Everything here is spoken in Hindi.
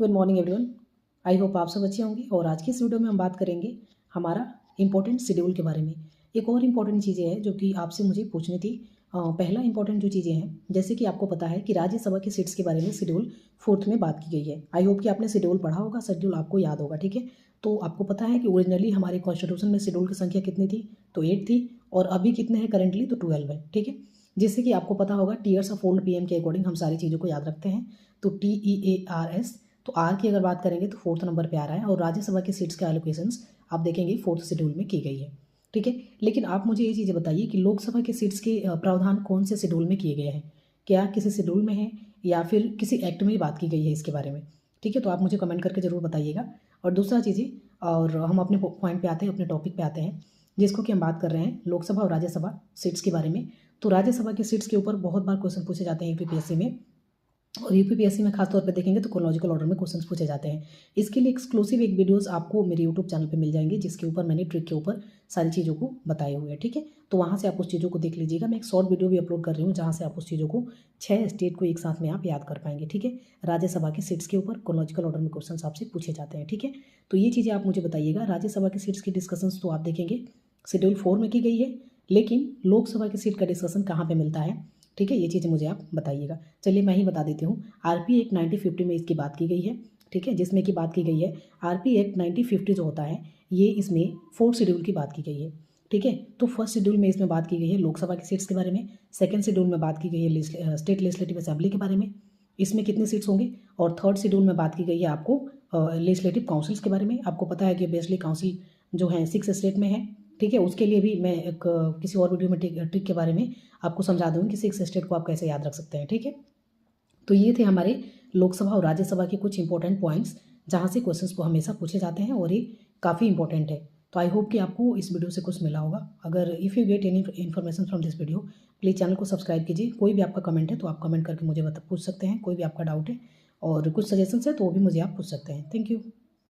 Good morning everyone. I hope आप सब अच्छे होंगे। और आज की इस वीडियो में हम बात करेंगे हमारा इंपॉर्टेंट शेड्यूल के बारे में। एक और इम्पॉर्टेंट चीज़ें हैं जो कि आपसे मुझे पूछनी थी। पहला इंपॉर्टेंट जो चीज़ें हैं, जैसे कि आपको पता है कि राज्यसभा की सीट्स के बारे में शेड्यूल 4 में बात की गई है। आई होप कि आपने शेड्यूल पढ़ा होगा, शेड्यूल आपको याद होगा, ठीक है। तो आपको पता है कि ओरिजिनली हमारे कॉन्स्टिट्यूशन में शेड्यूल की संख्या कितनी थी, तो 8 थी। और अभी कितने हैं करंटली, तो 12 है, ठीक है। जिससे कि आपको पता होगा टीयर्स ऑफ ओल्ड पीएम के अकॉर्डिंग हम सारी चीज़ों को याद रखते हैं। तो TEARS, तो आर की अगर बात करेंगे तो 4th नंबर पे आ रहा है। और राज्यसभा की सीट्स के एलोकेशंस आप देखेंगे 4th शेड्यूल में की गई है, ठीक है। लेकिन आप मुझे ये चीज़ें बताइए कि लोकसभा की सीट्स के प्रावधान कौन से शेड्यूल में किए गए हैं, क्या किसी शेड्यूल में है या फिर किसी एक्ट में ही बात की गई है इसके बारे में, ठीक है। तो आप मुझे कमेंट करके ज़रूर बताइएगा। और दूसरा चीज़ें, और हम अपने पॉइंट पे आते हैं, अपने टॉपिक पे आते हैं, जिसको कि हम बात कर रहे हैं लोकसभा और राज्यसभा सीट्स के बारे में। तो राज्यसभा की सीट्स के ऊपर बहुत बार क्वेश्चन पूछे जाते हैं यूपीपीएससी में, और यूपीपीएससी में खास तौर पे देखेंगे तो क्रोनोलॉजिकल ऑर्डर में क्वेश्चंस पूछे जाते हैं। इसके लिए एक्सक्लूसिव एक वीडियोस आपको मेरे यूट्यूब चैनल पे मिल जाएंगे, जिसके ऊपर मैंने ट्रिक के ऊपर सारी चीज़ों को बताए हुए हैं, ठीक है। तो वहाँ से आप उस चीज़ों को देख लीजिएगा। मैं एक शॉर्ट वीडियो भी अपलोड कर रही हूँ, जहाँ से आप उस चीज़ों को 6 स्टेट को एक साथ में आप याद कर पाएंगे, ठीक है। राज्यसभा की सीट्स के ऊपर क्रोनोलॉजिकल ऑर्डर में क्वेश्चन आपसे पूछे जाते हैं, ठीक है। तो ये चीज़ें आप मुझे बताइएगा। राज्यसभा की सीट्स की डिस्कशंस तो आप देखेंगे शेड्यूल 4 में की गई है, लेकिन लोकसभा की सीट का डिस्कशन कहाँ पर मिलता है, ठीक है। ये चीज़ें मुझे आप बताइएगा। चलिए मैं ही बता देती हूँ। आरपी एक्ट 1950 में इसकी बात की गई है, ठीक है, जिसमें की बात की गई है आरपी एक्ट 1950 जो होता है, ये इसमें 4th शेड्यूल की बात की गई है, ठीक है। तो फर्स्ट शेड्यूल में इसमें बात की गई है लोकसभा की सीट्स के बारे में। सेकंड शेड्यूल में बात की गई है स्टेट लेजिस्लेटिव असेंबली के बारे में, इसमें कितने सीट्स होंगे। और थर्ड शेड्यूल में बात की गई है आपको लेजिस्लेटिव काउंसिल्स के बारे में। आपको पता है कि बेसिकली काउंसिल जो है 6 स्टेट में है, ठीक है। उसके लिए भी मैं एक किसी और वीडियो में ट्रिक के बारे में आपको समझा दूँगी कि 6 स्टेट को आप कैसे याद रख सकते हैं, ठीक है। तो ये थे हमारे लोकसभा और राज्यसभा के कुछ इंपॉर्टेंट पॉइंट्स, जहाँ से क्वेश्चंस को हमेशा पूछे जाते हैं, और ये काफ़ी इंपॉर्टेंट है। तो आई होप कि आपको इस वीडियो से कुछ मिला होगा। अगर if you get any information from this video, please channel को सब्सक्राइब कीजिए। कोई भी आपका कमेंट है तो आप कमेंट करके मुझे पूछ सकते हैं, कोई भी आपका डाउट है, और कुछ सजेशंस है तो वो भी मुझे आप पूछ सकते हैं। Thank you.